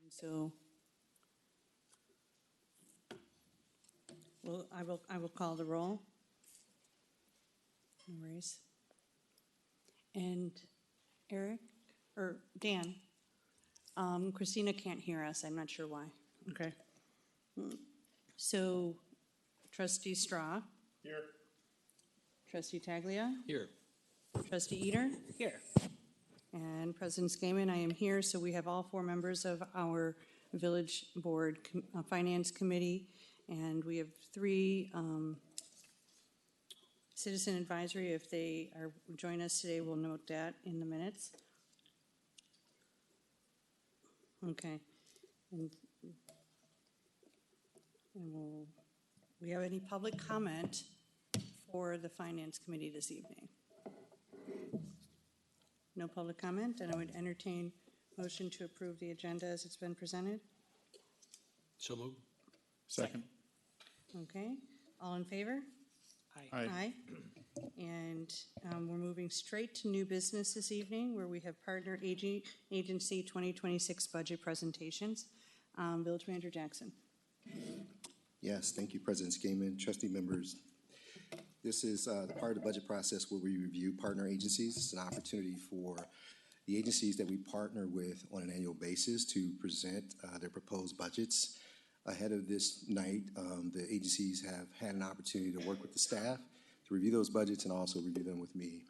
So, I will call the roll. No worries. And Eric, or Dan, Christina can't hear us. I'm not sure why. Okay. So, Trustee Straw. Here. Trustee Taglia. Here. Trustee Eater. Here. And President Skaman, I am here. So we have all four members of our Village Board Finance Committee, and we have three Citizen Advisory. If they are join us today, we'll note that in the minutes. Okay. And we have any public comment for the Finance Committee this evening? No public comment, and I would entertain motion to approve the agenda as it's been presented. So moved. Second. Okay, all in favor? Aye. Aye. And we're moving straight to new business this evening, where we have Partner Agency 2026 budget presentations. Village Manager Jackson. Yes, thank you, President Skaman, trustee members. This is the part of the budget process where we review partner agencies. It's an opportunity for the agencies that we partner with on an annual basis to present their proposed budgets. Ahead of this night, the agencies have had an opportunity to work with the staff to review those budgets and also review them with me.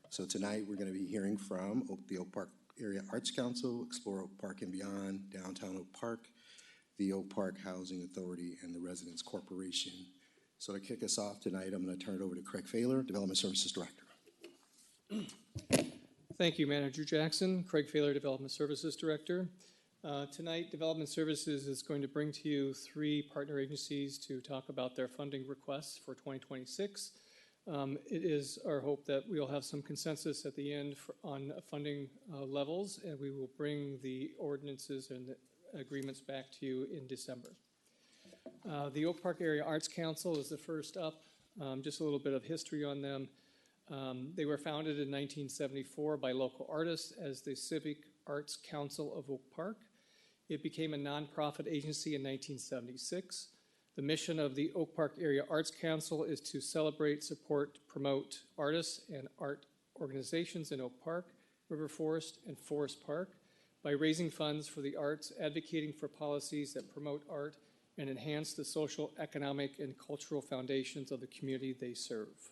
So tonight we're going to be hearing from the Oak Park Area Arts Council, Explore Oak Park and Beyond, Downtown Oak Park, the Oak Park Housing Authority, and the Residents Corporation. So to kick us off tonight, I'm going to turn it over to Craig Fahler, Development Services Director. Thank you, Manager Jackson. Craig Fahler, Development Services Director. Tonight, Development Services is going to bring to you three partner agencies to talk about their funding requests for 2026. It is our hope that we'll have some consensus at the end on funding levels, and we will bring the ordinances and the agreements back to you in December. The Oak Park Area Arts Council is the first up. Just a little bit of history on them. They were founded in 1974 by local artists as the Civic Arts Council of Oak Park. It became a nonprofit agency in 1976. The mission of the Oak Park Area Arts Council is to celebrate, support, promote artists and art organizations in Oak Park, River Forest, and Forest Park by raising funds for the arts, advocating for policies that promote art, and enhance the social, economic, and cultural foundations of the community they serve.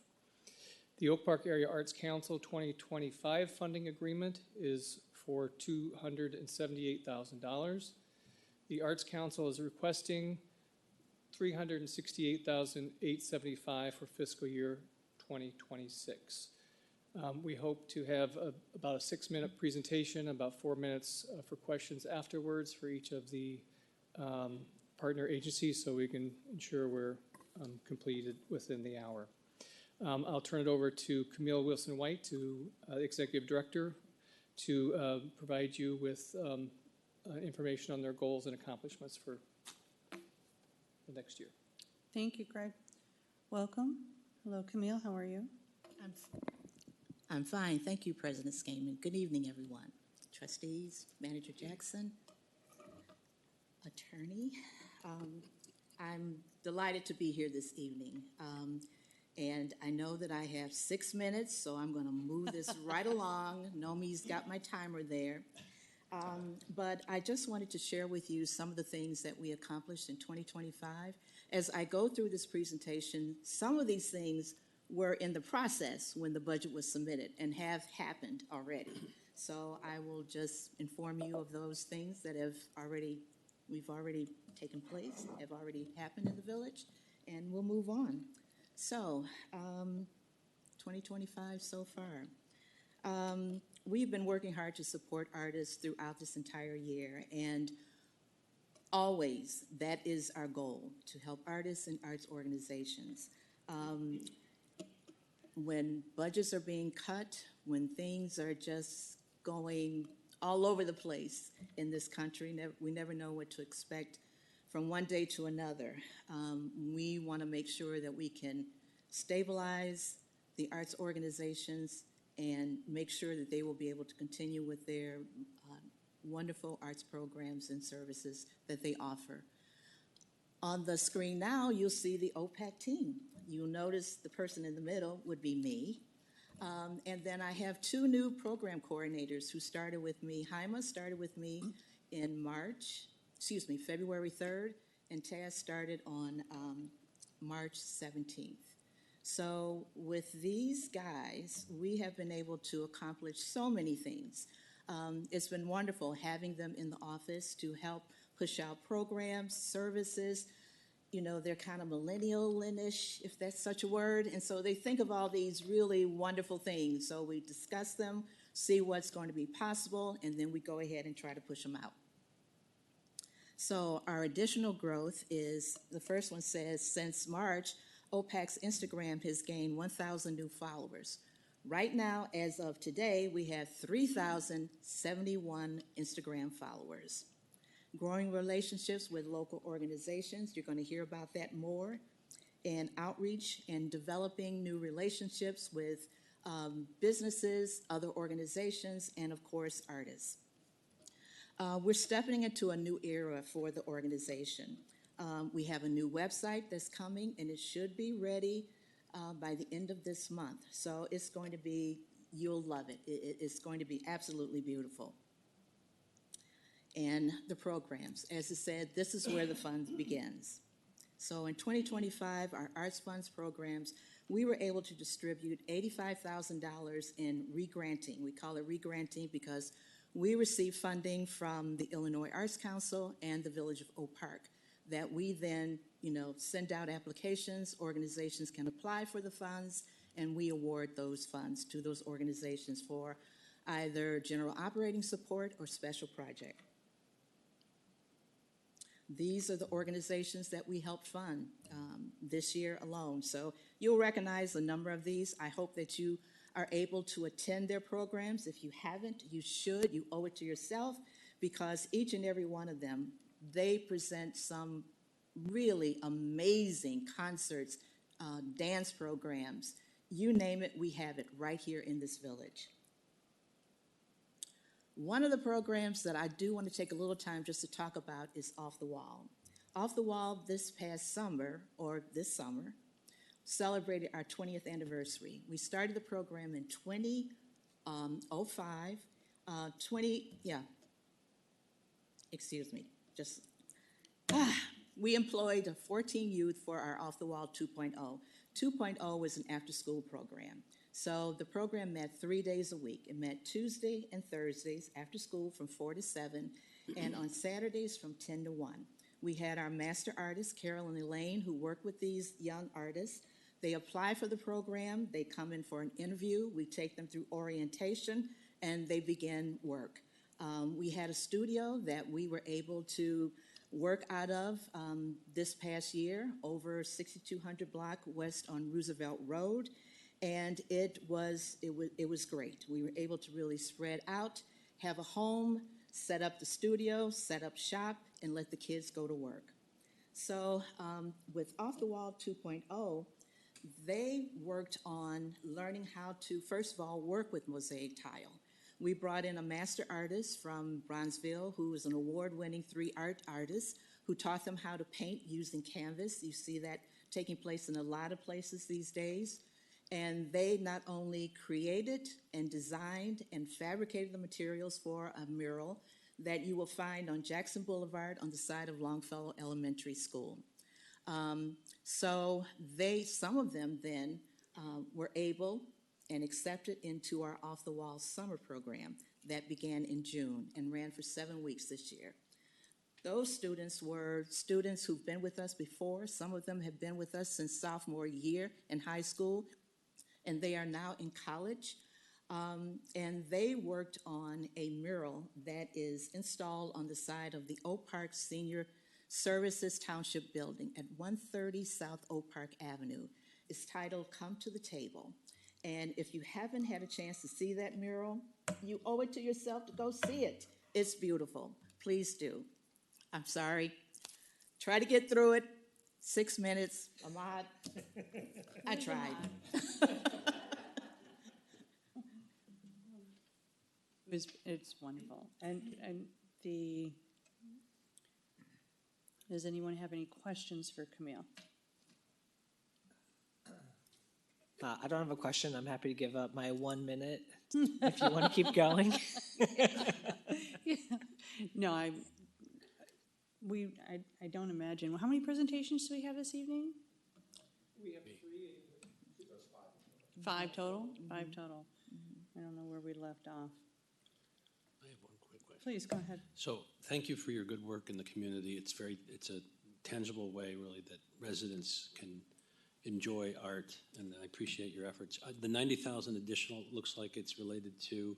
The Oak Park Area Arts Council 2025 funding agreement is for $278,000. The Arts Council is requesting $368,875 for fiscal year 2026. We hope to have about a 6-minute presentation, about 4 minutes for questions afterwards for each of the partner agencies, so we can ensure we're completed within the hour. I'll turn it over to Camille Wilson-White, to Executive Director, to provide you with information on their goals and accomplishments for the next year. Thank you, Craig. Welcome. Hello, Camille. How are you? I'm fine. Thank you, President Skaman. Good evening, everyone. Trustees, Manager Jackson, Attorney. I'm delighted to be here this evening. And I know that I have 6 minutes, so I'm going to move this right along. Nomi's got my timer there. But I just wanted to share with you some of the things that we accomplished in 2025. As I go through this presentation, some of these things were in the process when the budget was submitted and have happened already. So I will just inform you of those things that we've already taken place, have already happened in the village, and we'll move on. So, 2025 so far. We've been working hard to support artists throughout this entire year, and always that is our goal, to help artists and arts organizations. When budgets are being cut, when things are just going all over the place in this country, we never know what to expect from one day to another. We want to make sure that we can stabilize the arts organizations and make sure that they will be able to continue with their wonderful arts programs and services that they offer. On the screen now, you'll see the OPAC team. You'll notice the person in the middle would be me. And then I have two new program coordinators who started with me. Haima started with me in February 3rd, and Taz started on March 17th. So with these guys, we have been able to accomplish so many things. It's been wonderful having them in the office to help push out programs, services. You know, they're kind of millennial-ish, if that's such a word, and so they think of all these really wonderful things. So we discuss them, see what's going to be possible, and then we go ahead and try to push them out. So our additional growth is, the first one says, since March, OPAC's Instagram has gained 1,000 new followers. Right now, as of today, we have 3,071 Instagram followers. Growing relationships with local organizations, you're going to hear about that more, and outreach and developing new relationships with businesses, other organizations, and of course, artists. We're stepping into a new era for the organization. We have a new website that's coming, and it should be ready by the end of this month. So it's going to be, you'll love it. It's going to be absolutely beautiful. And the programs, as I said, this is where the fund begins. So in 2025, our Arts Funds programs, we were able to distribute $85,000 in re-granting. We call it re-granting because we receive funding from the Illinois Arts Council and the Village of Oak Park that we then, send out applications, organizations can apply for the funds, and we award those funds to those organizations for either general operating support or special project. These are the organizations that we helped fund this year alone. So you'll recognize a number of these. I hope that you are able to attend their programs. If you haven't, you should. You owe it to yourself because each and every one of them, they present some really amazing concerts, dance programs. You name it, we have it right here in this village. One of the programs that I do want to take a little time just to talk about is Off the Wall. Off the Wall this summer, celebrated our 20th anniversary. We started the program in 2005. We employed 14 youth for our Off the Wall 2.0. 2.0 was an after-school program. So the program met 3 days a week. It met Tuesday and Thursdays after school from 4 to 7, and on Saturdays from 10 to 1. We had our master artists, Carol and Elaine, who work with these young artists. They apply for the program. They come in for an interview. We take them through orientation, and they begin work. We had a studio that we were able to work out of this past year over 6200 block west on Roosevelt Road. And it was great. We were able to really spread out, have a home, set up the studio, set up shop, and let the kids go to work. So with Off the Wall 2.0, they worked on learning how to, first of all, work with mosaic tile. We brought in a master artist from Bronzeville who is an award-winning 3-art artist who taught them how to paint using canvas. You see that taking place in a lot of places these days. And they not only created and designed and fabricated the materials for a mural that you will find on Jackson Boulevard on the side of Longfellow Elementary School. So some of them then were able and accepted into our Off the Wall summer program that began in June and ran for 7 weeks this year. Those students were students who've been with us before. Some of them have been with us since sophomore year in high school, and they are now in college. And they worked on a mural that is installed on the side of the Oak Park Senior Services Township Building at 130 South Oak Park Avenue. It's titled Come to the Table. And if you haven't had a chance to see that mural, you owe it to yourself to go see it. It's beautiful. Please do. I'm sorry. Try to get through it. 6 minutes. Ahmad. I tried. it's wonderful. And does anyone have any questions for Camille? I don't have a question. I'm happy to give up my 1 minute if you want to keep going. No, I don't imagine. How many presentations do we have this evening? We have 3. 5 total? 5 total. I don't know where we left off. I have one quick question. Please, go ahead. So thank you for your good work in the community. It's a tangible way, really, that residents can enjoy art, and I appreciate your efforts. The 90,000 additional looks like it's related to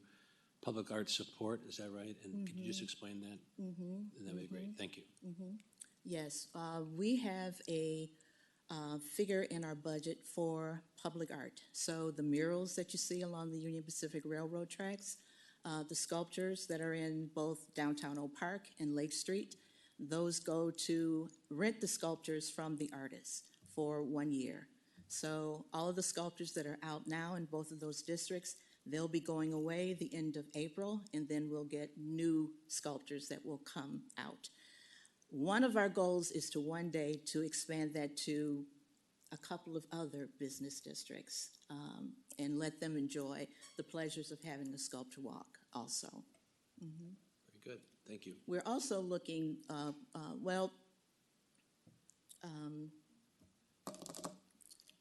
public art support. Is that right? And could you just explain that? And that would be great. Thank you. Yes, we have a figure in our budget for public art. So the murals that you see along the Union Pacific Railroad tracks, the sculptures that are in both downtown Oak Park and Lake Street, those go to rent the sculptures from the artists for 1 year. So all of the sculptures that are out now in both of those districts, they'll be going away the end of April, and then we'll get new sculptures that will come out. One of our goals is to one day to expand that to a couple of other business districts and let them enjoy the pleasures of having a sculpture walk also. Very good. Thank you. We're also looking,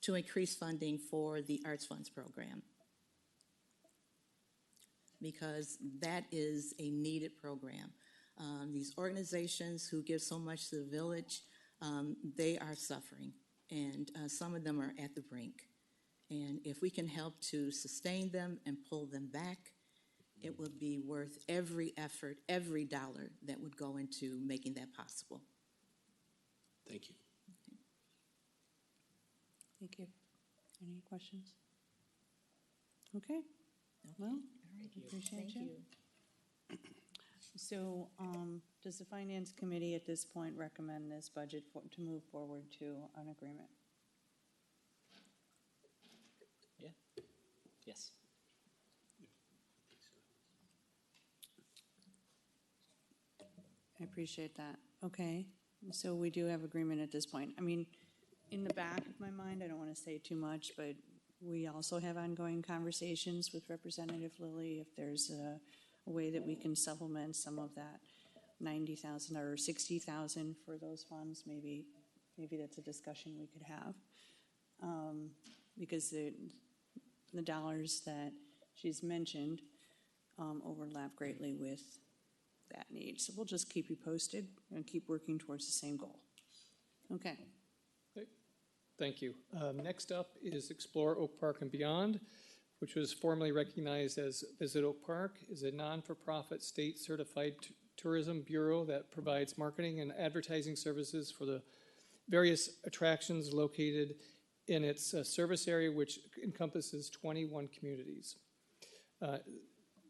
to increase funding for the Arts Funds program, because that is a needed program. These organizations who give so much to the village, they are suffering, and some of them are at the brink. And if we can help to sustain them and pull them back, it would be worth every effort, every dollar that would go into making that possible. Thank you. Thank you. Any questions? Okay. Well, appreciate you. So, does the Finance Committee at this point recommend this budget to move forward to an agreement? Yeah. Yes. I appreciate that. Okay, so we do have agreement at this point. I mean, in the back of my mind, I don't want to say too much, but we also have ongoing conversations with Representative Lilly if there's a way that we can supplement some of that 90,000 or 60,000 for those funds. Maybe that's a discussion we could have, because the dollars that she's mentioned overlap greatly with that need. So we'll just keep you posted and keep working towards the same goal. Okay. Thank you. Next up is Explore Oak Park and Beyond, which was formerly recognized as Visit Oak Park, is a non-for-profit state-certified tourism bureau that provides marketing and advertising services for the various attractions located in its service area, which encompasses 21 communities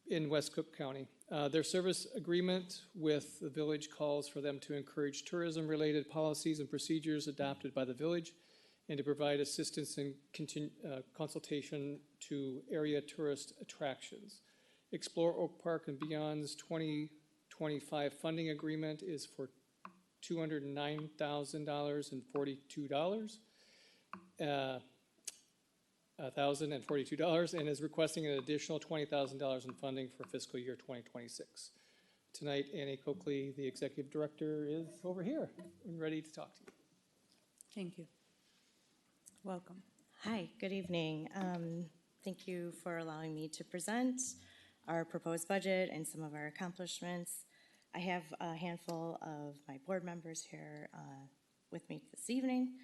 in West Cook County. Their service agreement with the village calls for them to encourage tourism-related policies and procedures adopted by the village, and to provide assistance and consultation to area tourist attractions. Explore Oak Park and Beyond's 2025 funding agreement is for $209,042, $1,042, and is requesting an additional $20,000 in funding for fiscal year 2026. Tonight, Annie Coakley, the executive director, is over here and ready to talk to you. Thank you. Welcome. Hi, good evening. Thank you for allowing me to present our proposed budget and some of our accomplishments. I have a handful of my board members here with me this evening.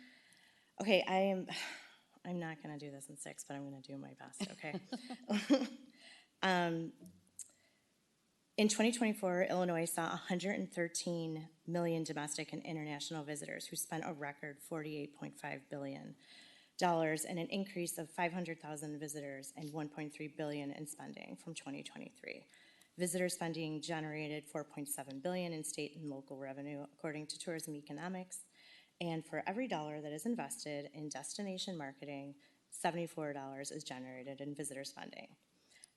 Okay, I'm not going to do this in 6, but I'm going to do my best, okay? In 2024, Illinois saw 113 million domestic and international visitors who spent a record $48.5 billion and an increase of 500,000 visitors and $1.3 billion in spending from 2023. Visitor spending generated $4.7 billion in state and local revenue, according to Tourism Economics. And for every dollar that is invested in destination marketing, $74 is generated in visitor spending.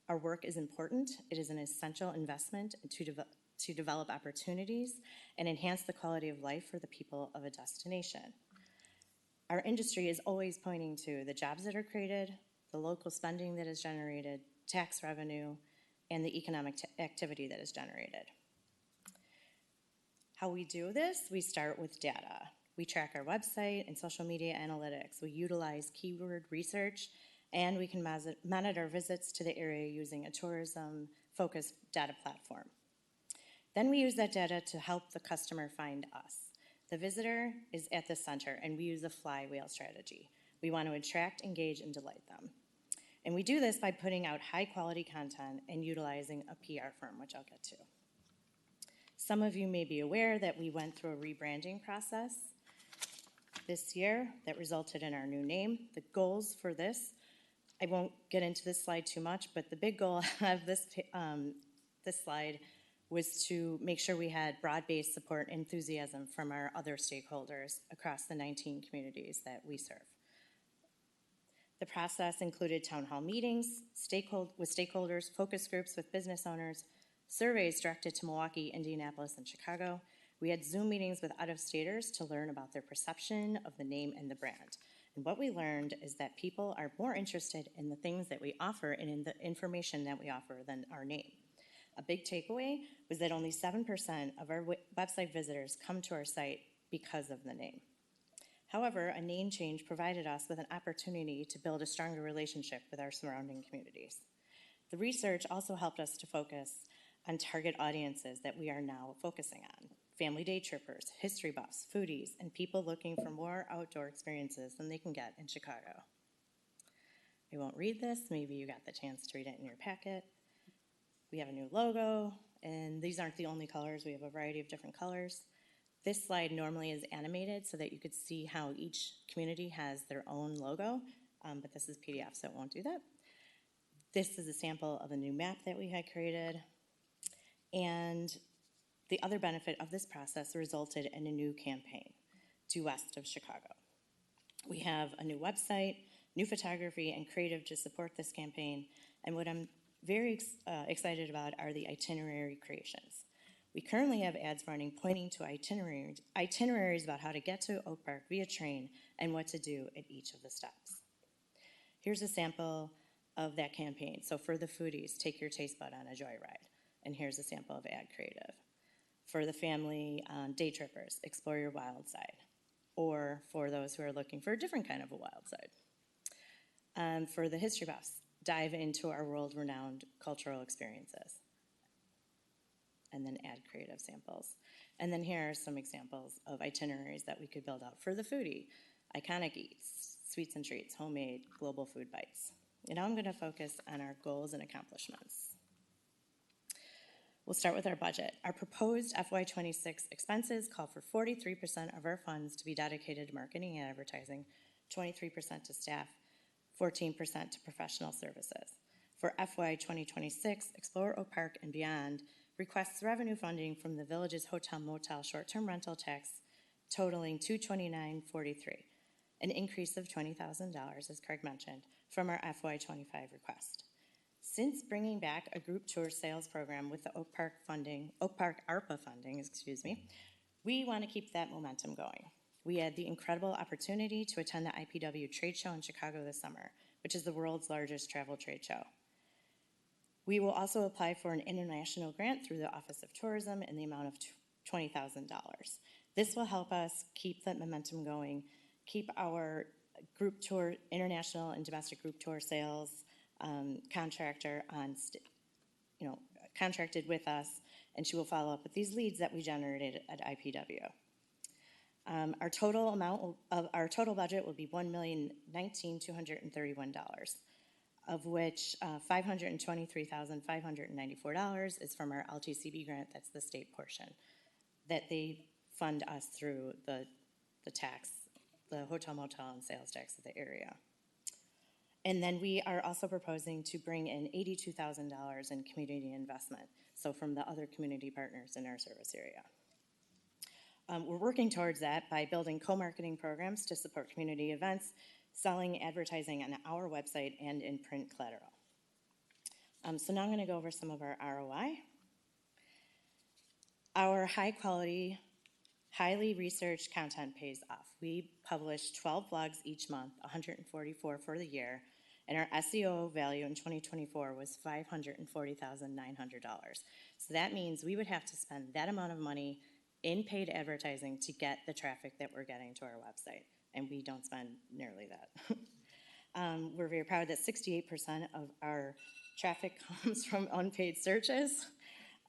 Our work is important. It is an essential investment to develop opportunities and enhance the quality of life for the people of a destination. Our industry is always pointing to the jobs that are created, the local spending that is generated, tax revenue, and the economic activity that is generated. How we do this, we start with data. We track our website and social media analytics. We utilize keyword research, and we can monitor visits to the area using a tourism-focused data platform. Then we use that data to help the customer find us. The visitor is at the center, and we use a flywheel strategy. We want to attract, engage, and delight them. And we do this by putting out high-quality content and utilizing a PR firm, which I'll get to. Some of you may be aware that we went through a rebranding process this year that resulted in our new name. The goals for this, I won't get into this slide too much, but the big goal of this slide was to make sure we had broad-based support and enthusiasm from our other stakeholders across the 19 communities that we serve. The process included town hall meetings with stakeholders, focus groups with business owners, surveys directed to Milwaukee, Indianapolis, and Chicago. We had Zoom meetings with out-of-staters to learn about their perception of the name and the brand. And what we learned is that people are more interested in the things that we offer and in the information that we offer than our name. A big takeaway was that only 7% of our website visitors come to our site because of the name. However, a name change provided us with an opportunity to build a stronger relationship with our surrounding communities. The research also helped us to focus on target audiences that we are now focusing on: family day trippers, history buffs, foodies, and people looking for more outdoor experiences than they can get in Chicago. I won't read this. Maybe you got the chance to read it in your packet. We have a new logo, and these aren't the only colors. We have a variety of different colors. This slide normally is animated so that you could see how each community has their own logo, but this is PDF, so it won't do that. This is a sample of a new map that we had created, and the other benefit of this process resulted in a new campaign, Due West of Chicago. We have a new website, new photography, and creative to support this campaign, and what I'm very excited about are the itinerary creations. We currently have ads running pointing to itineraries about how to get to Oak Park via train and what to do at each of the stops. Here's a sample of that campaign. So for the foodies, take your taste bud on a joyride. And here's a sample of ad creative. For the family day trippers, explore your wild side. Or for those who are looking for a different kind of a wild side. For the history buffs, dive into our world-renowned cultural experiences. And then add creative samples. And then here are some examples of itineraries that we could build out for the foodie. Iconic eats, sweets and treats, homemade, global food bites. And now I'm going to focus on our goals and accomplishments. We'll start with our budget. Our proposed FY26 expenses call for 43% of our funds to be dedicated to marketing and advertising, 23% to staff, 14% to professional services. For FY 2026, Explore Oak Park and Beyond requests revenue funding from the Village's Hotel Motel short-term rental tax totaling $229.43, an increase of $20,000, as Craig mentioned, from our FY 25 request. Since bringing back a group tour sales program with the Oak Park ARPA funding, we want to keep that momentum going. We had the incredible opportunity to attend the IPW trade show in Chicago this summer, which is the world's largest travel trade show. We will also apply for an international grant through the Office of Tourism in the amount of $20,000. This will help us keep that momentum going, keep our group tour, international and domestic group tour sales contractor contracted with us, and she will follow up with these leads that we generated at IPW. Our total budget will be $1,019,231, of which $523,594 is from our LTCB grant. That's the state portion that they fund us through the tax, the hotel, motel, and sales tax of the area. And then we are also proposing to bring in $82,000 in community investment, so from the other community partners in our service area. We're working towards that by building co-marketing programs to support community events, selling advertising on our website and in print collateral. So now I'm going to go over some of our ROI. Our high-quality, highly researched content pays off. We publish 12 blogs each month, 144 for the year, and our SEO value in 2024 was $540,900. So that means we would have to spend that amount of money in paid advertising to get the traffic that we're getting to our website, and we don't spend nearly that. We're very proud that 68% of our traffic comes from unpaid searches.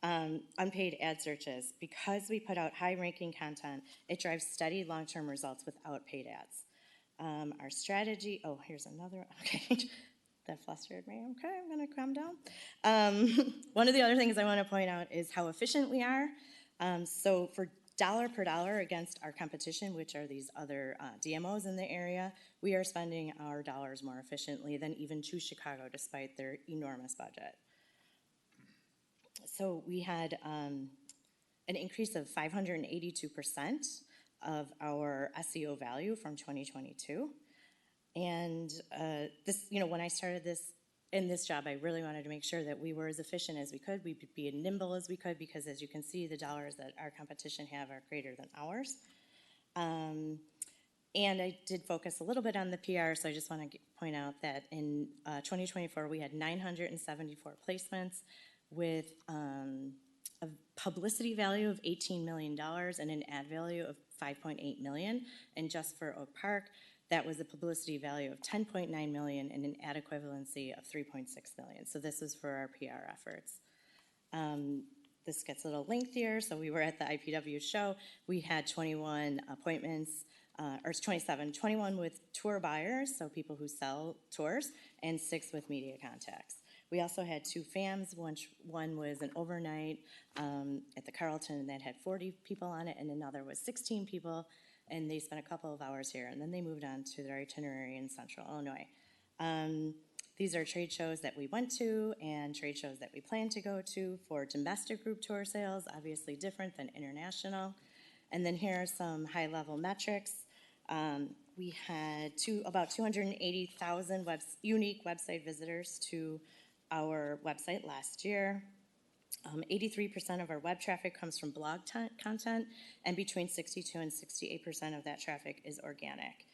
Unpaid ad searches. Because we put out high-ranking content, it drives steady long-term results without paid ads. Our strategy, oh, here's another, okay, that flustered me. Okay, I'm gonna calm down. One of the other things I wanna point out is how efficient we are. So for dollar per dollar against our competition, which are these other DMOs in the area, we are spending our dollars more efficiently than even Choose Chicago, despite their enormous budget. So we had an increase of 582% of our SEO value from 2022. And this, when I started in this job, I really wanted to make sure that we were as efficient as we could, we could be as nimble as we could, because as you can see, the dollars that our competition have are greater than ours. And I did focus a little bit on the PR, so I just want to point out that in 2024, we had 974 placements with a publicity value of $18 million and an ad value of $5.8 million. And just for Oak Park, that was a publicity value of $10.9 million and an ad equivalency of $3.6 million. So this is for our PR efforts. This gets a little lengthier. So we were at the IPW show. We had 21 appointments, or 27, 21 with tour buyers, so people who sell tours, and 6 with media contacts. We also had 2 FAMs. One was an overnight at the Carlton that had 40 people on it, and another was 16 people, and they spent a couple of hours here, and then they moved on to their itinerary in Central Illinois. These are trade shows that we went to and trade shows that we plan to go to for domestic group tour sales, obviously different than international. And then here are some high-level metrics. We had about 280,000 unique website visitors to our website last year. 83% of our web traffic comes from blog content, and between 62 and 68% of that traffic is organic.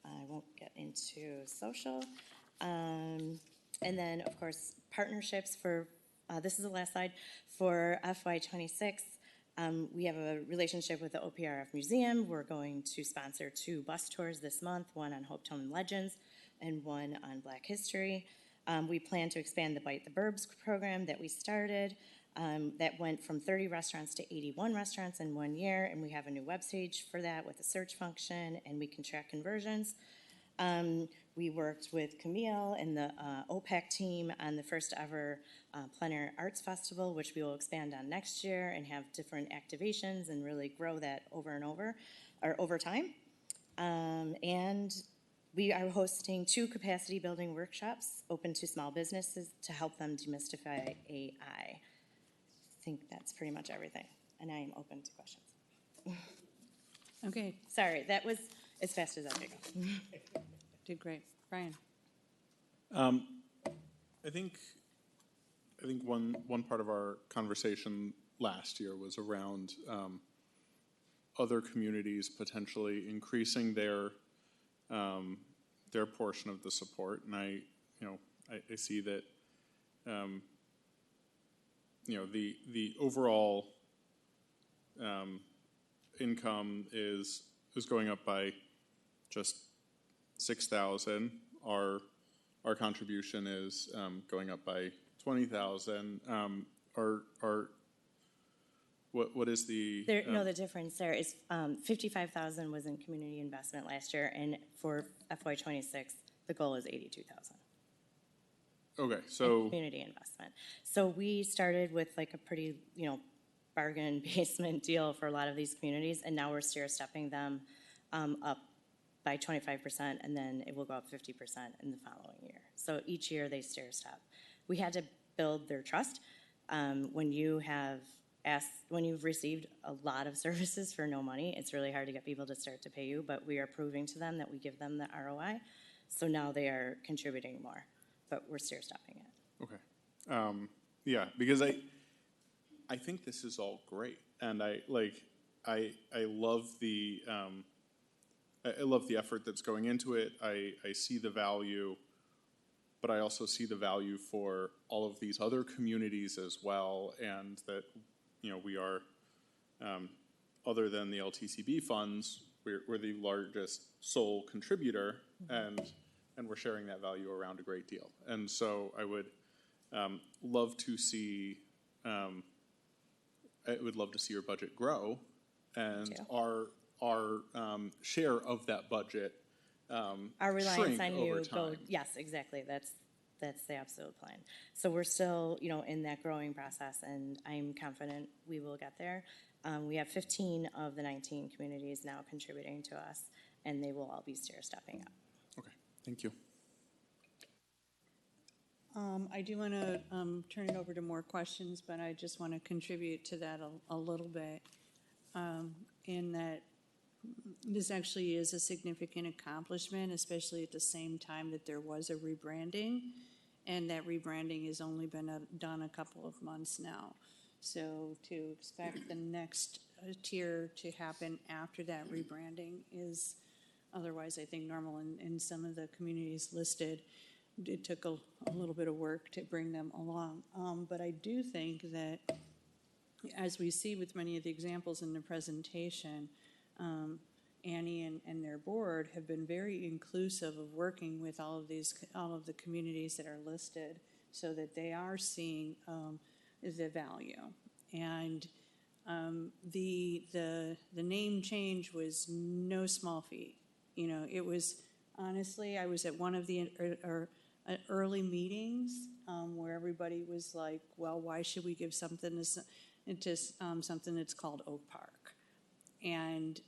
I won't get into social. And then, of course, partnerships for, this is the last slide, for FY26. We have a relationship with the OPRF Museum. We're going to sponsor 2 bus tours this month, one on Hopetown Legends and one on Black History. We plan to expand the Bite the Burbs program that we started. That went from 30 restaurants to 81 restaurants in 1 year, and we have a new webpage for that with a search function, and we can track conversions. We worked with Camille and the OPEC team on the first ever Plein Air Arts Festival, which we will expand on next year and have different activations and really grow that over time. And we are hosting 2 capacity building workshops open to small businesses to help them demystify AI. I think that's pretty much everything, and I am open to questions. Okay, Sorry, that was as fast as I could go. did great. Brian? I think one part of our conversation last year was around other communities potentially increasing their portion of the support, and I see that the overall income is going up by just 6,000. Our contribution is going up by 20,000. What is the? The difference there is 55,000 was in community investment last year, and for FY26, the goal is 82,000. Okay, so Community investment. So we started with like a pretty, bargain basement deal for a lot of these communities, and now we're stair-stepping them up by 25%, and then it will go up 50% in the following year. So each year they stair-step. We had to build their trust. When you've received a lot of services for no money, it's really hard to get people to start to pay you, but we are proving to them that we give them the ROI. So now they are contributing more, but we're stair-stepping it. okay, Yeah, because I think this is all great, and I love I love the effort that's going into it. I see the value, but I also see the value for all of these other communities as well, and that, we are, other than the LTCB funds, we're the largest sole contributor, and we're sharing that value around a great deal. And so I would love to see, I would love to see your budget grow, and too. our share of that budget Our reliance shrink on over you go, time. yes, exactly, that's the absolute plan. So we're still, in that growing process, and I'm confident we will get there. We have 15 of the 19 communities now contributing to us, and they will all be stair-stepping up. Okay, thank you. I do want to turn it over to more questions, but I just want to contribute to that a little bit, in that this actually is a significant accomplishment, especially at the same time that there was a rebranding, and that rebranding has only been done a couple of months now. So to expect the next tier to happen after that rebranding is otherwise, I think, normal in some of the communities listed. It took a little bit of work to bring them along. But I do think that, as we see with many of the examples in the presentation, Annie and their board have been very inclusive of working with all of the communities that are listed, so that they are seeing the value. And the name change was no small feat. It was, honestly, I was at one of the early meetings where everybody was like, well, why should we give something to something that's called Oak Park? And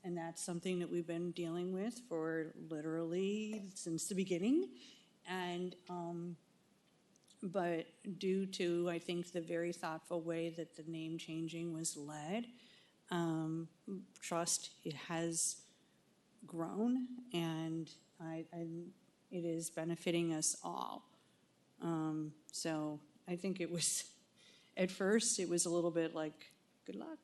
that's something that we've been dealing with for literally since the beginning. And but due to, I think, the very thoughtful way that the name changing was led, trust has grown, and it is benefiting us all. So I think it was, at first, it was a little bit like, good luck.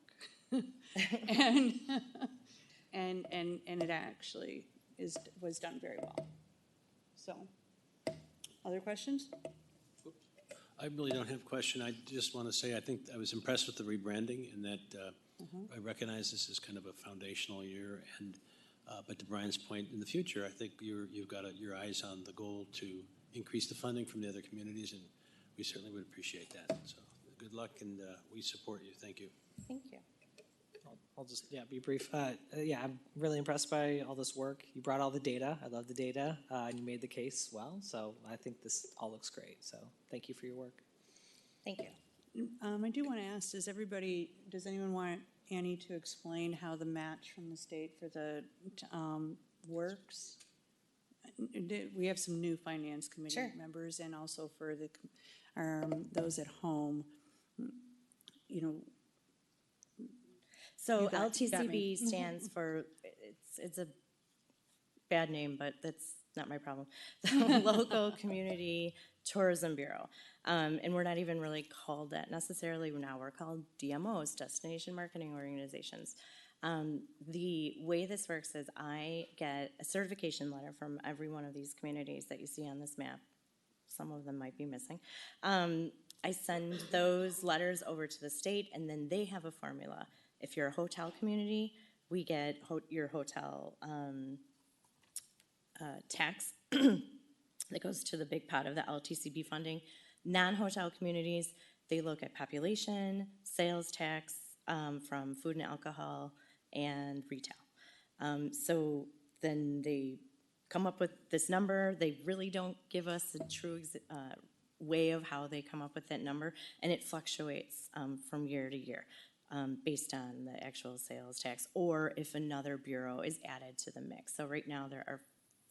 and it actually was done very well. So, other questions? I really don't have a question. I just want to say I think I was impressed with the rebranding, and that I recognize this is kind of a foundational year. And but to Brian's point, in the future, I think you've got your eyes on the goal to increase the funding from the other communities, and we certainly would appreciate that. So good luck, and we support you. Thank you. Thank you. I'll just, be brief. I'm really impressed by all this work. You brought all the data. I love the data, and you made the case well. So I think this all looks great. So thank you for your work. Thank you. I do want to ask, does anyone want Annie to explain how the match from the state for the works? We have some new finance committee Sure. members, and also for those at home, So You got me. LTCB stands for, it's a bad name, but that's not my problem. The Local Community Tourism Bureau. And we're not even really called that necessarily. Now we're called DMOs, Destination Marketing Organizations. The way this works is I get a certification letter from every one of these communities that you see on this map. Some of them might be missing. I send those letters over to the state, and then they have a formula. If you're a hotel community, we get your hotel tax that goes to the big pot of the LTCB funding. Non-hotel communities, they look at population, sales tax from food and alcohol, and retail. So then they come up with this number. They really don't give us a true way of how they come up with that number, and it fluctuates from year to year. Based on the actual sales tax, or if another bureau is added to the mix. So right now there are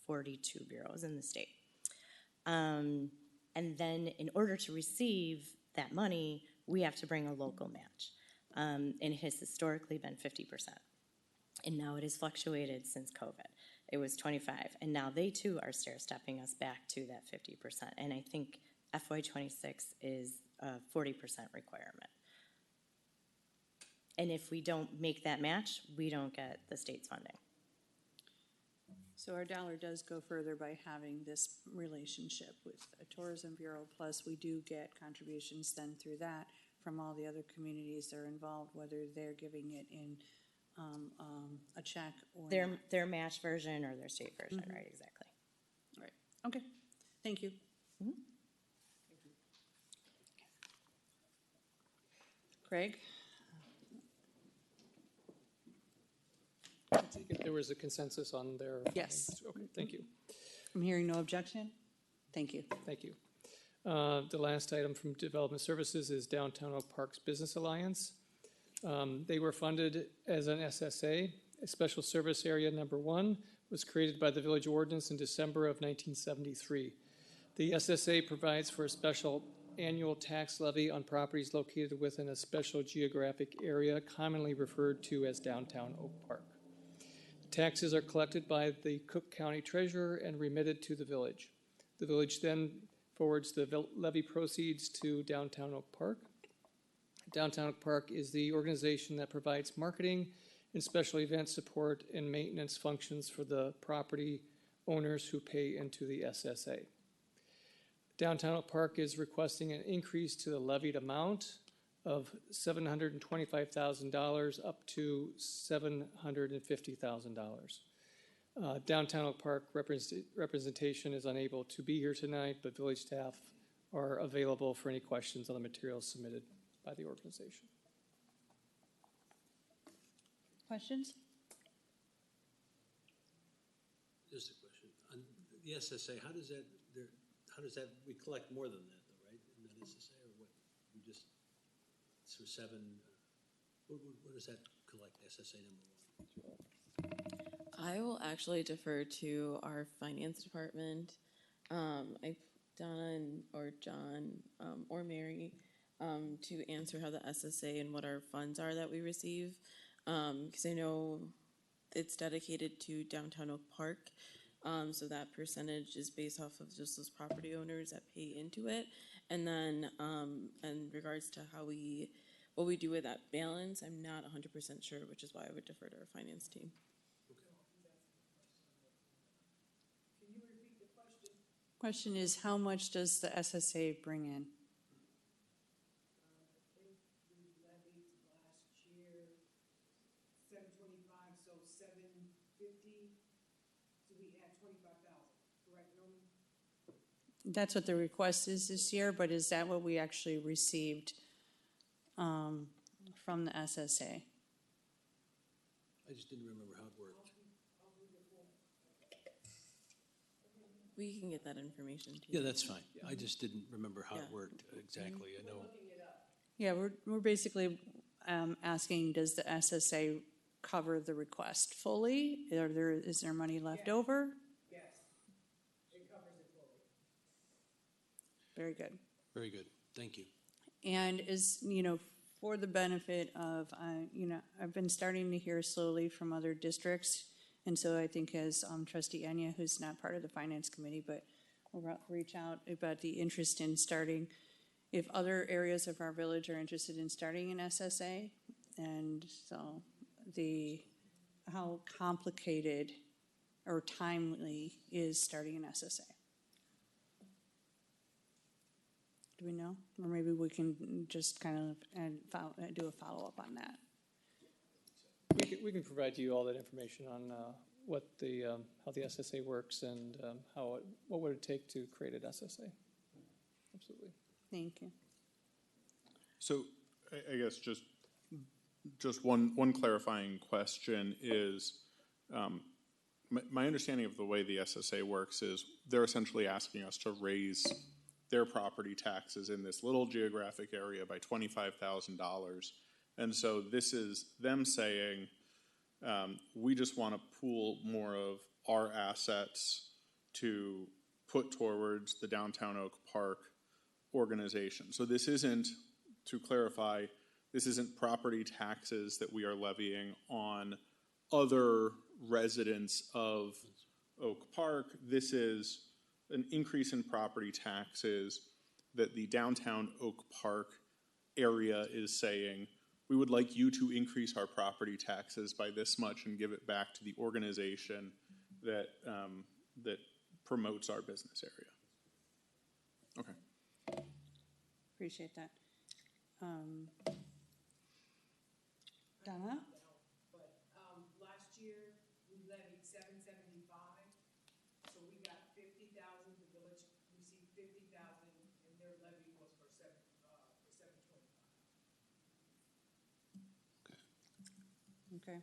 42 bureaus in the state. And then in order to receive that money, we have to bring a local match. And it has historically been 50%. And now it has fluctuated since COVID. It was 25, and now they too are stair-stepping us back to that 50%. And I think FY '26 is a 40% requirement. And if we don't make that match, we don't get the state's funding. So our dollar does go further by having this relationship with a tourism bureau, plus we do get contributions then through that from all the other communities that are involved, whether they're giving it in a check or not. Their match version or their state version, right, exactly. Right, okay, thank you. Craig? I take it there was a consensus on their. Yes. Okay, thank you. I'm hearing no objection. Thank you. Thank you. The last item from Development Services is Downtown Oak Parks Business Alliance. They were funded as an SSA. Special Service Area Number 1 was created by the Village Ordinance in December of 1973. The SSA provides for a special annual tax levy on properties located within a special geographic area commonly referred to as Downtown Oak Park. Taxes are collected by the Cook County Treasurer and remitted to the village. The village then forwards the levy proceeds to Downtown Oak Park. Downtown Oak Park is the organization that provides marketing and special event support and maintenance functions for the property owners who pay into the SSA. Downtown Oak Park is requesting an increase to the levied amount of $725,000 up to $750,000. Downtown Oak Park representation is unable to be here tonight, but village staff are available for any questions on the materials submitted by the organization. Questions? Just a question. On the SSA, how does that, we collect more than that though, right? In that SSA or what? We just, so what does that collect, SSA number 1? I will actually defer to our finance department. Donna or John or Mary to answer how the SSA and what our funds are that we receive. Because I know it's dedicated to Downtown Oak Park. So that percentage is based off of just those property owners that pay into it. And then in regards to what we do with that balance, I'm not 100% sure, which is why I would defer to our finance team. Question is, how much does the SSA bring in? That's what the request is this year, but is that what we actually received from the SSA? I just didn't remember how it worked. We can get that information too. Yeah, that's fine. I just didn't remember how it worked exactly. I know. Yeah, we're basically asking, does the SSA cover the request fully? Is there money left over? Yes, it covers it fully. Very good. Very good. Thank you. And for the benefit of, I've been starting to hear slowly from other districts. And so I think as Trustee Enya, who's not part of the Finance Committee, but we'll reach out about the interest in starting, if other areas of our village are interested in starting an SSA. And so how complicated or timely is starting an SSA? Do we know? Or maybe we can just kind of do a follow-up on that. We can provide you all that information on what how the SSA works and what would it take to create an SSA. Absolutely. Thank you. So I guess just one clarifying question is, my understanding of the way the SSA works is they're essentially asking us to raise their property taxes in this little geographic area by $25,000. And so this is them saying, we just want to pool more of our assets to put towards the Downtown Oak Park organization. So this isn't, to clarify, this isn't property taxes that we are levying on other residents of Oak Park. This is an increase in property taxes that the downtown Oak Park area is saying, we would like you to increase our property taxes by this much and give it back to the organization that, that promotes our business area. Okay. Appreciate that. Donna? But, last year, we levied $775, so we got 50,000, the village received 50,000, and their levy was for $725. Okay.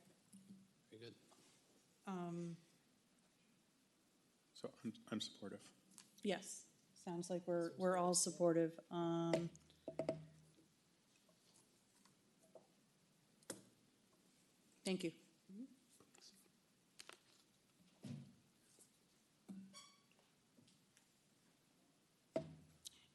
Very good. So I'm supportive. Yes, sounds like we're all supportive. Thank you.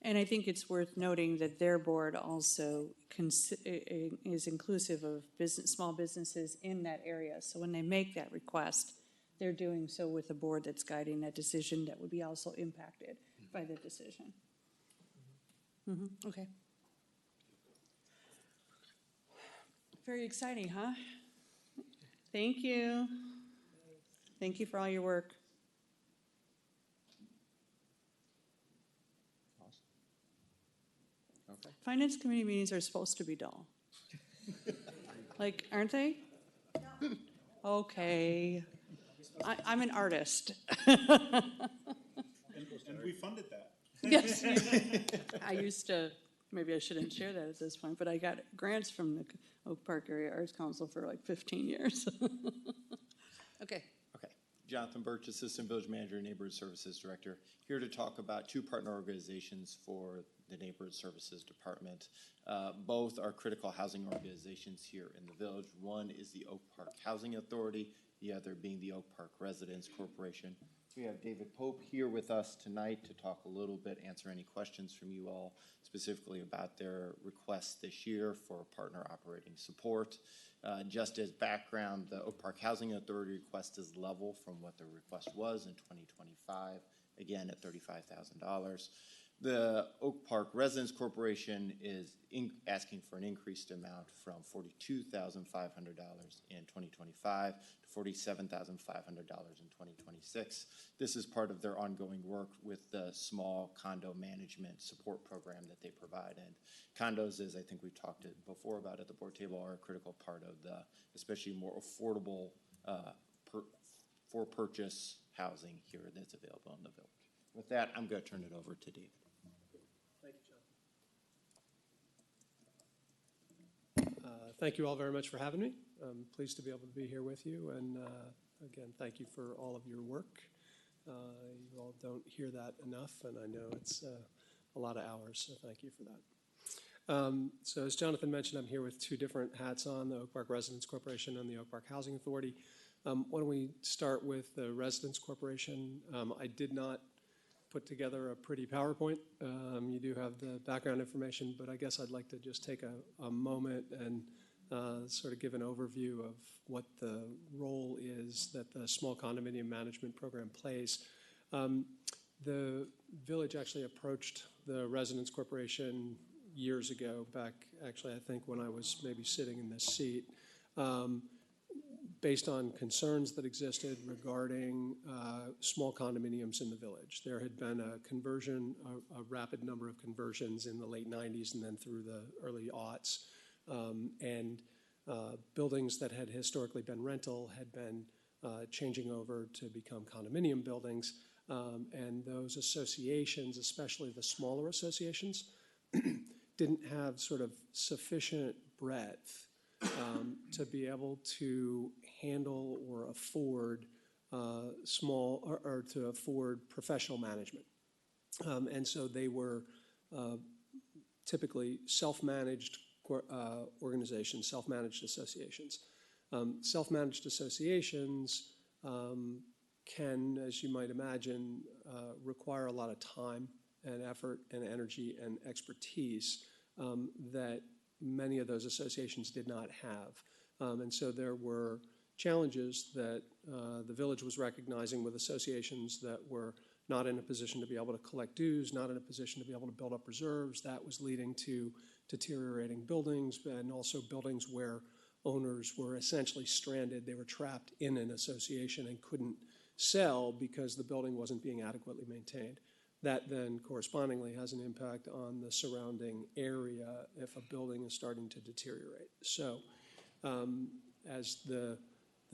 And I think it's worth noting that their board also is inclusive of small businesses in that area. So when they make that request, they're doing so with a board that's guiding that decision that would be also impacted by the decision. Okay. Very exciting, huh? Thank you. Thank you for all your work. Okay. Finance committee meetings are supposed to be dull. Like, aren't they? Okay. I'm an artist. And we funded that. Yes. I used to, maybe I shouldn't share that at this point, but I got grants from the Oak Park Area Arts Council for like 15 years. Okay. Okay. Jonathan Birch, Assistant Village Manager, Neighborhood Services Director, here to talk about two partner organizations for the Neighborhood Services Department. Both are critical housing organizations here in the village. One is the Oak Park Housing Authority, the other being the Oak Park Residents Corporation. We have David Pope here with us tonight to talk a little bit, answer any questions from you all, specifically about their requests this year for partner operating support. Just as background, the Oak Park Housing Authority request is level from what the request was in 2025, again at $35,000. The Oak Park Residents Corporation is asking for an increased amount from $42,500 in 2025 to $47,500 in 2026. This is part of their ongoing work with the small condo management support program that they provide. And condos, as I think we've talked before about at the board table, are a critical part of the, especially more affordable for purchase housing here that's available in the village. With that, I'm going to turn it over to David. Thank you, John. Thank you all very much for having me. I'm pleased to be able to be here with you. And again, thank you for all of your work. You all don't hear that enough, and I know it's a lot of hours, so thank you for that. So as Jonathan mentioned, I'm here with two different hats on, the Oak Park Residents Corporation and the Oak Park Housing Authority. Why don't we start with the Residents Corporation? I did not put together a pretty PowerPoint. You do have the background information, but I guess I'd like to just take a moment and sort of give an overview of what the role is that the small condominium management program plays. The village actually approached the Residents Corporation years ago, back actually I think when I was maybe sitting in this seat, based on concerns that existed regarding small condominiums in the village. There had been a conversion, a rapid number of conversions in the late 90s and then through the early aughts. And buildings that had historically been rental had been changing over to become condominium buildings. And those associations, especially the smaller associations, didn't have sort of sufficient breadth to be able to handle or afford small or to afford professional management. And so they were typically self-managed organizations, self-managed associations. Self-managed associations can, as you might imagine, require a lot of time and effort and energy and expertise that many of those associations did not have. And so there were challenges that the village was recognizing with associations that were not in a position to be able to collect dues, not in a position to be able to build up reserves. That was leading to deteriorating buildings and also buildings where owners were essentially stranded. They were trapped in an association and couldn't sell because the building wasn't being adequately maintained. That then correspondingly has an impact on the surrounding area if a building is starting to deteriorate. So as the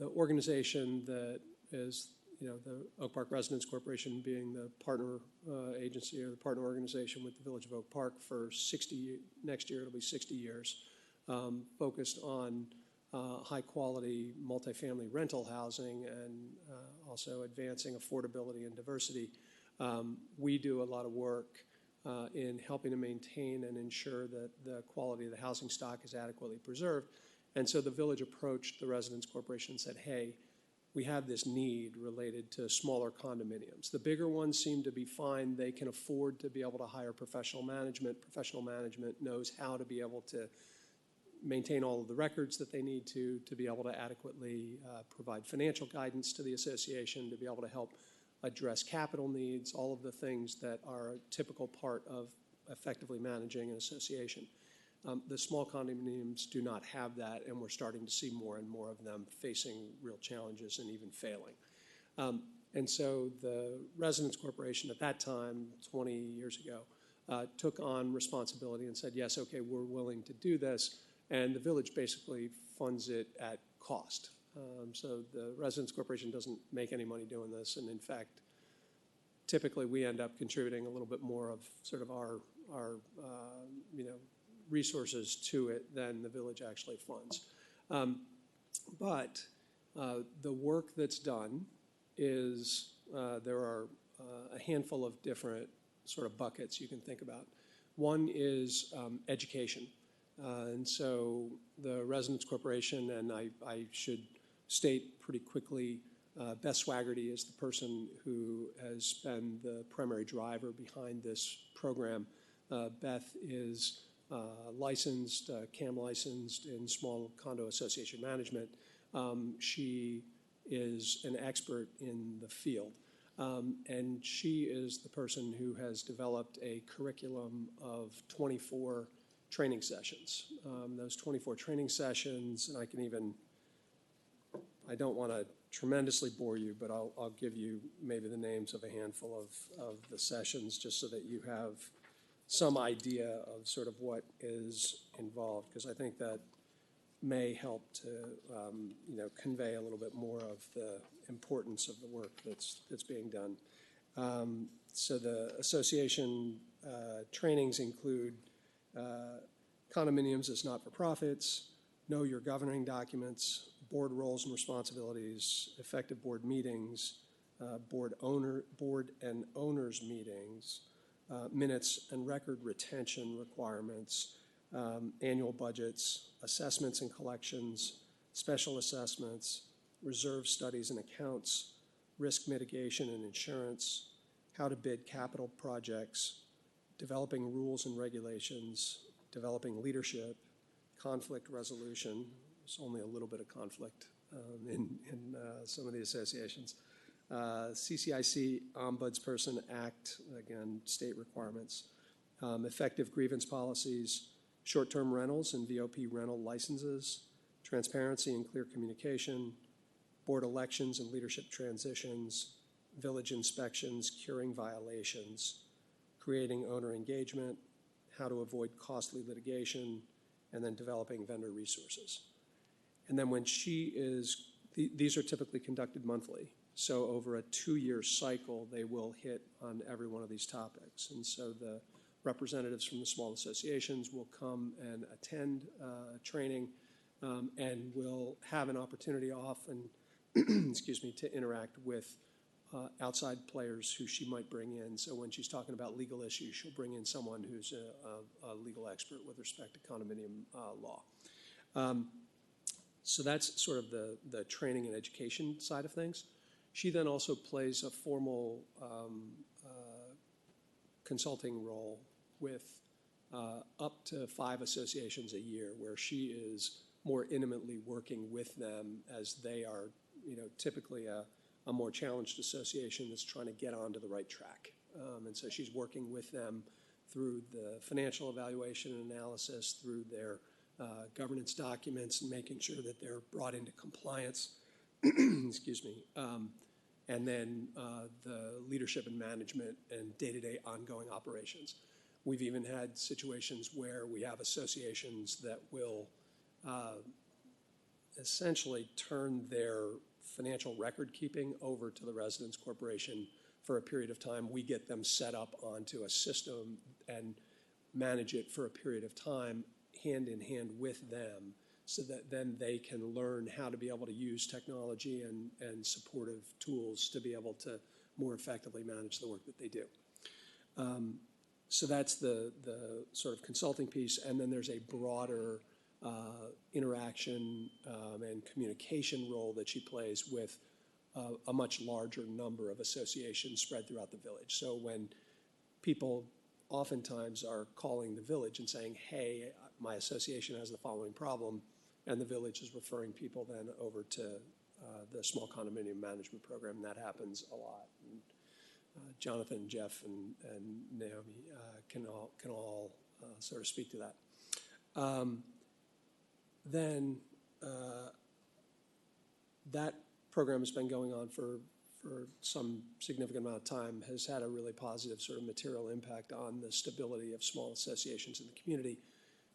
organization that is, the Oak Park Residents Corporation being the partner agency or the partner organization with the Village of Oak Park for 60, next year it'll be 60 years, focused on high-quality multifamily rental housing and also advancing affordability and diversity. We do a lot of work in helping to maintain and ensure that the quality of the housing stock is adequately preserved. And so the village approached the Residents Corporation and said, hey, we have this need related to smaller condominiums. The bigger ones seem to be fine. They can afford to be able to hire professional management. Professional management knows how to be able to maintain all of the records that they need to be able to adequately provide financial guidance to the association, to be able to help address capital needs, all of the things that are a typical part of effectively managing an association. The small condominiums do not have that, and we're starting to see more and more of them facing real challenges and even failing. And so the Residents Corporation at that time, 20 years ago, took on responsibility and said, yes, okay, we're willing to do this, and the village basically funds it at cost. So the Residents Corporation doesn't make any money doing this, and in fact, typically we end up contributing a little bit more of sort of our resources to it than the village actually funds. But the work that's done is there are a handful of different sort of buckets you can think about. One is education. And so the Residents Corporation, and I should state pretty quickly, Beth Swaggerty is the person who has been the primary driver behind this program. Beth is licensed, CAM licensed in small condo association management. She is an expert in the field. And she is the person who has developed a curriculum of 24 training sessions. Those 24 training sessions, and I don't want to tremendously bore you, but I'll give you maybe the names of a handful of the sessions just so that you have some idea of sort of what is involved, because I think that may help to convey a little bit more of the importance of the work that's being done. So the association trainings include condominiums as not-for-profits, know your governing documents, board roles and responsibilities, effective board meetings, board and owners meetings, minutes and record retention requirements, annual budgets, assessments and collections, special assessments, reserve studies and accounts, risk mitigation and insurance, how to bid capital projects, developing rules and regulations, developing leadership, conflict resolution. There's only a little bit of conflict in some of the associations. CCIC Ombudsperson Act, again, state requirements. Effective grievance policies, short-term rentals and VOP rental licenses, transparency and clear communication, board elections and leadership transitions, village inspections, curing violations, creating owner engagement, how to avoid costly litigation, and then developing vendor resources. And then when these are typically conducted monthly. So over a 2-year cycle, they will hit on every one of these topics. And so the representatives from the small associations will come and attend training and will have an opportunity often, to interact with outside players who she might bring in. So when she's talking about legal issues, she'll bring in someone who's a legal expert with respect to condominium law. So that's sort of the training and education side of things. She then also plays a formal consulting role with up to 5 associations a year, where she is more intimately working with them as they are, typically a a more challenged association that's trying to get onto the right track. And so she's working with them through the financial evaluation and analysis, through their governance documents, and making sure that they're brought into compliance. Excuse me. And then the leadership and management and day-to-day ongoing operations. We've even had situations where we have associations that will essentially turn their financial record keeping over to the Residence Corporation for a period of time. We get them set up onto a system and manage it for a period of time, hand in hand with them, so that then they can learn how to be able to use technology and supportive tools to be able to more effectively manage the work that they do. So that's the sort of consulting piece, and then there's a broader interaction and communication role that she plays with a much larger number of associations spread throughout the village. So when people oftentimes are calling the village and saying, hey, my association has the following problem, and the village is referring people then over to the small condominium management program, and that happens a lot. And, Jonathan, Jeff, and Naomi can all sort of speak to that. Then that program has been going on for some significant amount of time, has had a really positive sort of material impact on the stability of small associations in the community.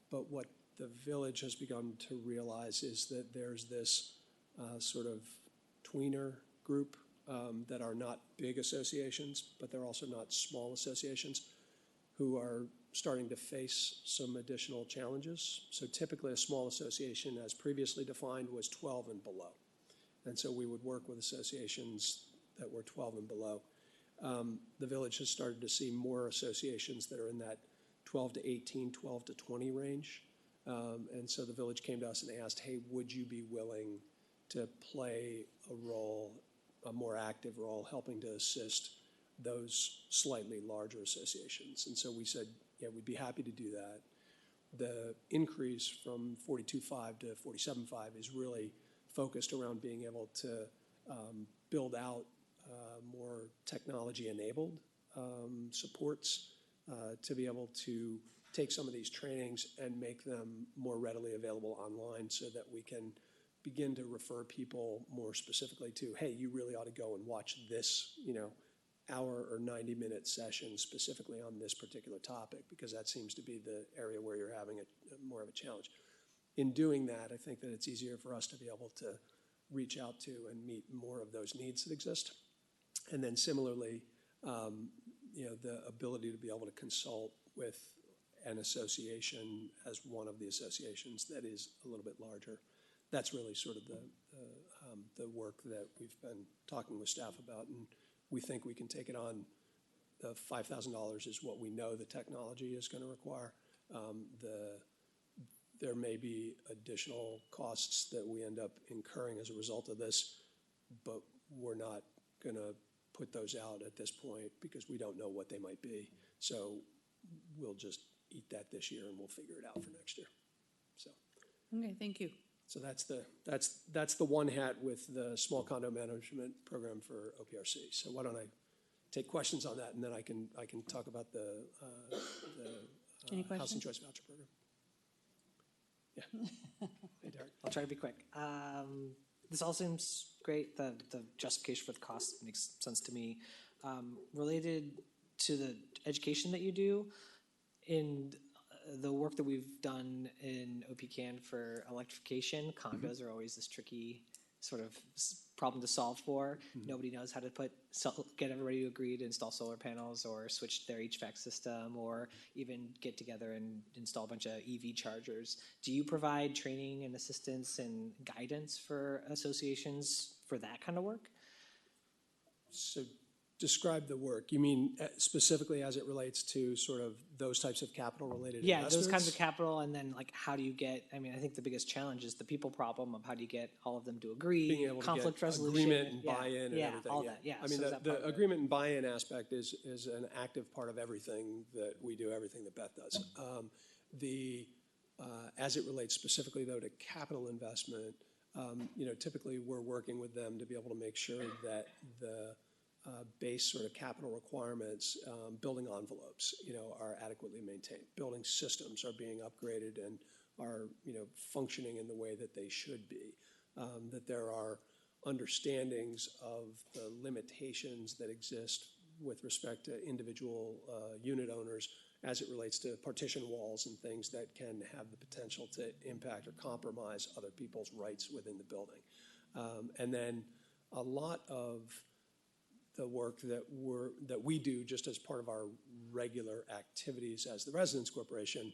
But what the village has begun to realize is that there's this sort of tweener group that are not big associations, but they're also not small associations, who are starting to face some additional challenges. So typically a small association, as previously defined, was 12 and below. And so we would work with associations that were 12 and below. The village has started to see more associations that are in that 12 to 18, 12 to 20 range. And so the village came to us and asked, hey, would you be willing to play a role, a more active role, helping to assist those slightly larger associations? And so we said, yeah, we'd be happy to do that. The increase from 42.5 to 47.5 is really focused around being able to build out more technology-enabled supports to be able to take some of these trainings and make them more readily available online, so that we can begin to refer people more specifically to, hey, you really ought to go and watch this, hour or 90-minute session specifically on this particular topic, because that seems to be the area where you're having more of a challenge. In doing that, I think that it's easier for us to be able to reach out to and meet more of those needs that exist. And then similarly, the ability to be able to consult with an association as one of the associations that is a little bit larger. That's really sort of the work that we've been talking with staff about, and we think we can take it on. The $5,000 is what we know the technology is going to require. There may be additional costs that we end up incurring as a result of this, but we're not going to put those out at this point because we don't know what they might be. So we'll just eat that this year and we'll figure it out for next year. So. Okay, thank you. So that's the one hat with the small condo management program for OPRC. So why don't I take questions on that, and then I can talk about the Housing Choice Voucher Program. Yeah. Hey, Derek. I'll try to be quick. This all seems great. The justification for the cost makes sense to me. Related to the education that you do, in the work that we've done in OPCAN for electrification, condos are always this tricky sort of problem to solve for. Nobody knows how to get everybody to agree to install solar panels or switch their HVAC system, or even get together and install a bunch of EV chargers. Do you provide training and assistance and guidance for associations for that kind of work? So describe the work. You mean specifically as it relates to sort of those types of capital-related investments? Yeah, those kinds of capital, and then like how do you get, I think the biggest challenge is the people problem of how do you get all of them to agree, being able conflict to get resolution. agreement and buy-in and everything. All that, yeah. The agreement and buy-in aspect is an active part of everything that we do, everything that Beth does. As it relates specifically, though, to capital investment, typically we're working with them to be able to make sure that the base sort of capital requirements, building envelopes, are adequately maintained. Building systems are being upgraded and are, functioning in the way that they should be. That there are understandings of the limitations that exist with respect to individual unit owners as it relates to partition walls and things that can have the potential to impact or compromise other people's rights within the building. And then a lot of the work that we do just as part of our regular activities as the Residence Corporation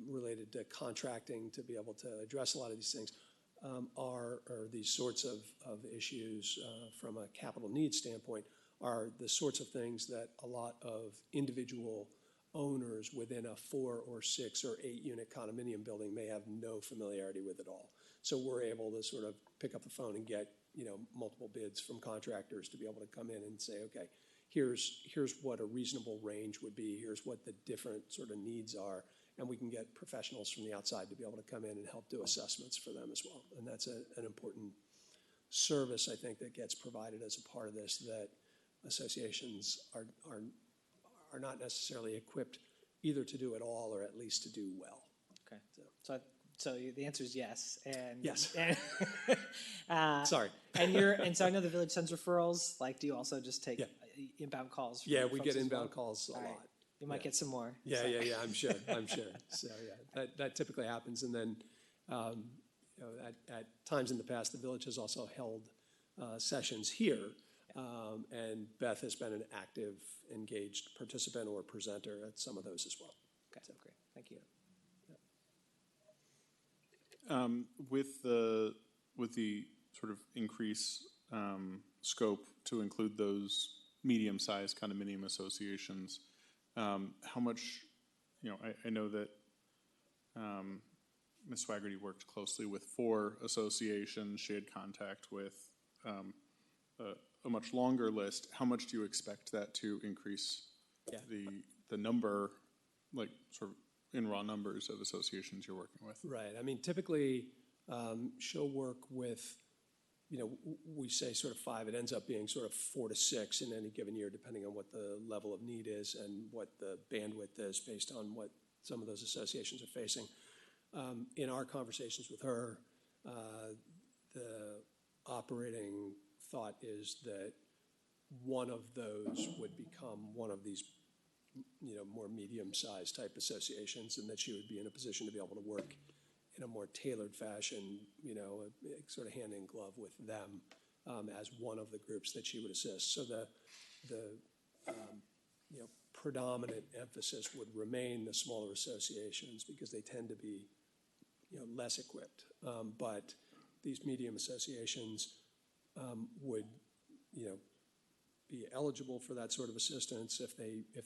related to contracting to be able to address a lot of these things are these sorts of issues from a capital needs standpoint are the sorts of things that a lot of individual owners within a 4 or 6 or 8 unit condominium building may have no familiarity with at all. So we're able to sort of pick up the phone and get multiple bids from contractors to be able to come in and say, okay, here's what a reasonable range would be, here's what the different sort of needs are, and we can get professionals from the outside to be able to come in and help do assessments for them as well. And that's an important service, I think, that gets provided as a part of this, that associations are not necessarily equipped either to do it all or at least to do well. Okay. So the answer is yes. And yes. And, sorry. And so I know the village sends referrals. Like, do you also just take inbound calls? Yeah, we get inbound calls a lot. Right. You might get some more. Yeah, I'm sure. So that typically happens. And then at times in the past, the village has also held sessions here. And Beth has been an active, engaged participant or presenter at some of those as well. Okay, so great. Thank you. With the sort of increase scope to include those medium-sized condominium associations, how much, I know that Ms. Swaggerty worked closely with 4 associations. She had contact with a much longer list. How much do you expect that to increase the number, like sort of in raw numbers of associations you're working with? Right. I mean, typically she'll work with, we say sort of 5. It ends up being sort of 4 to 6 in any given year, depending on what the level of need is and what the bandwidth is based on what some of those associations are facing. In our conversations with her, the operating thought is that one of those would become one of these more medium-sized type associations, and that she would be in a position to be able to work in a more tailored fashion, sort of hand in glove with them as one of the groups that she would assist. So the predominant emphasis would remain the smaller associations because they tend to be less equipped. But these medium associations would be eligible for that sort of assistance if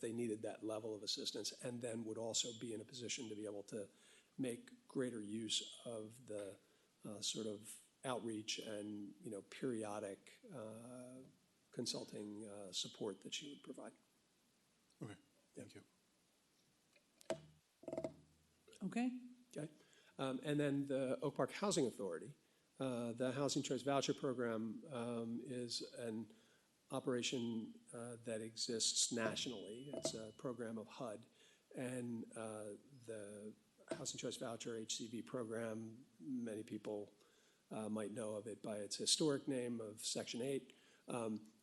they needed that level of assistance, and then would also be in a position to be able to make greater use of the sort of outreach and periodic consulting support that she would provide. Okay, thank you. Okay. Okay, and then the Oak Park Housing Authority, the Housing Choice Voucher Program is an operation that exists nationally. It's a program of HUD, and the Housing Choice Voucher HCV program, many people might know of it by its historic name of Section 8,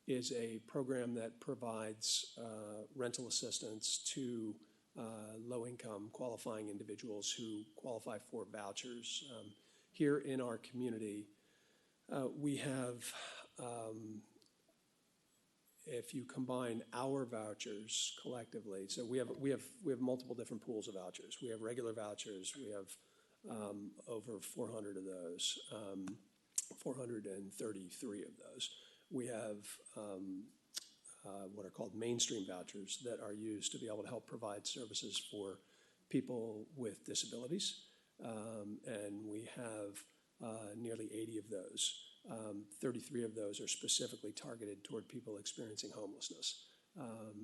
is a program that provides rental assistance to low-income qualifying individuals who qualify for vouchers. Here in our community, we have if you combine our vouchers collectively, so we have multiple different pools of vouchers. We have regular vouchers. We have over 400 of those, 433 of those. We have what are called mainstream vouchers that are used to be able to help provide services for people with disabilities, and we have nearly 80 of those. 33 of those are specifically targeted toward people experiencing homelessness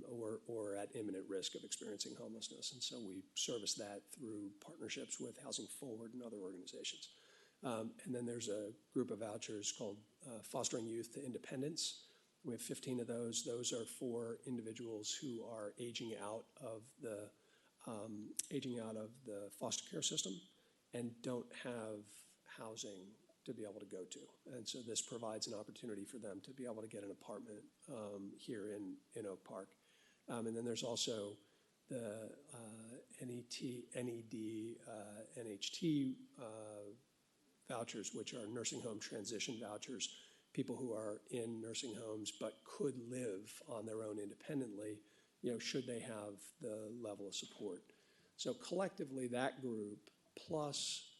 or at imminent risk of experiencing homelessness. And so we service that through partnerships with Housing Forward and other organizations. And then there's a group of vouchers called Fostering Youth to Independence. We have 15 of those. Those are for individuals who are aging out of the foster care system and don't have housing to be able to go to. And so this provides an opportunity for them to be able to get an apartment here in Oak Park. And then there's also the NHT vouchers, which are nursing home transition vouchers, people who are in nursing homes but could live on their own independently, should they have the level of support. So collectively, that group, plus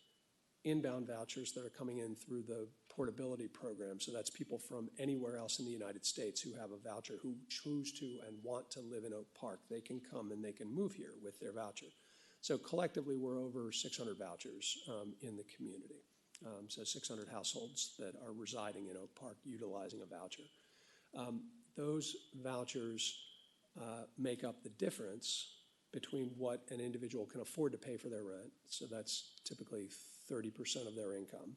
inbound vouchers that are coming in through the portability program, so that's people from anywhere else in the United States who have a voucher, who choose to and want to live in Oak Park, they can come and they can move here with their voucher. So collectively, we're over 600 vouchers in the community. So 600 households that are residing in Oak Park utilizing a voucher. Those vouchers make up the difference between what an individual can afford to pay for their rent, so that's typically 30% of their income,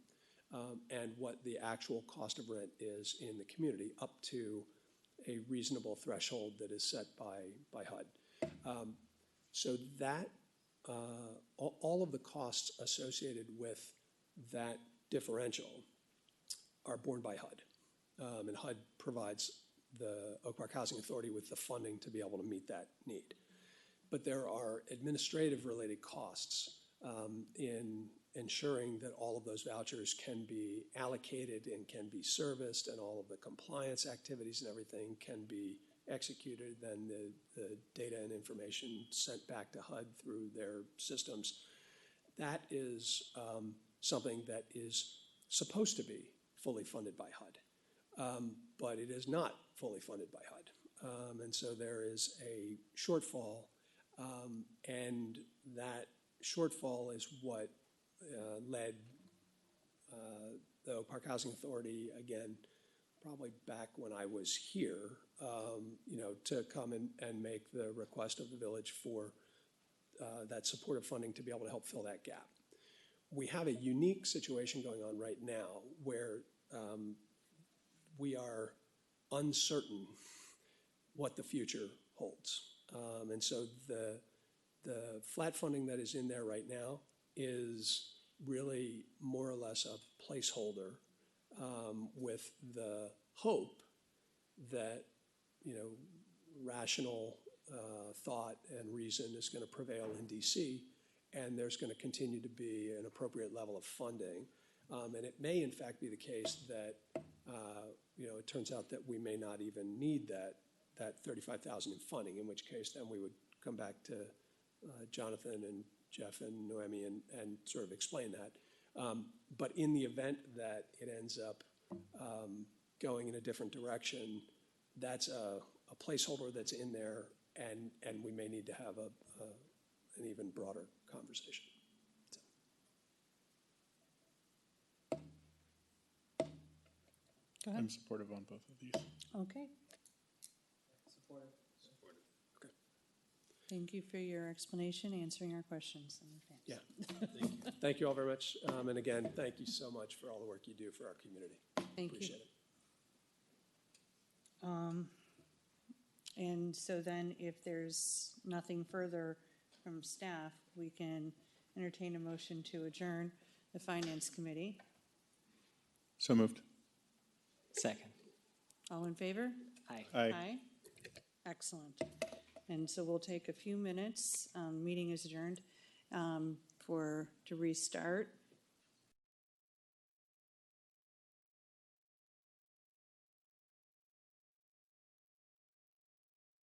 and what the actual cost of rent is in the community, up to a reasonable threshold that is set by HUD. So that all of the costs associated with that differential are borne by HUD. And HUD provides the Oak Park Housing Authority with the funding to be able to meet that need. But there are administrative related costs in ensuring that all of those vouchers can be allocated and can be serviced, and all of the compliance activities and everything can be executed, then the data and information sent back to HUD through their systems. That is something that is supposed to be fully funded by HUD, but it is not fully funded by HUD. And so there is a shortfall, and that shortfall is what led the Oak Park Housing Authority, again, probably back when I was here, to come and make the request of the village for that supportive funding to be able to help fill that gap. We have a unique situation going on right now where we are uncertain what the future holds. And so the flat funding that is in there right now is really more or less a placeholder, with the hope that rational thought and reason is going to prevail in DC, and there's going to continue to be an appropriate level of funding. And it may in fact be the case that it turns out that we may not even need that $35,000 in funding, in which case then we would come back to Jonathan and Jeff and Noemi and sort of explain that. But in the event that it ends up going in a different direction, that's a placeholder that's in there, and we may need to have an even broader conversation. Go ahead. I'm supportive on both of these. Okay. Supportive. Okay. Thank you for your explanation, answering our questions in advance. Yeah. Thank you. Thank you all very much. And again, thank you so much for all the work you do for our community. Thank you. Appreciate it. And so then if there's nothing further from staff, we can entertain a motion to adjourn the Finance Committee. So moved. Second. All in favor? Aye. Aye. Excellent. And so we'll take a few minutes, meeting is adjourned, to restart.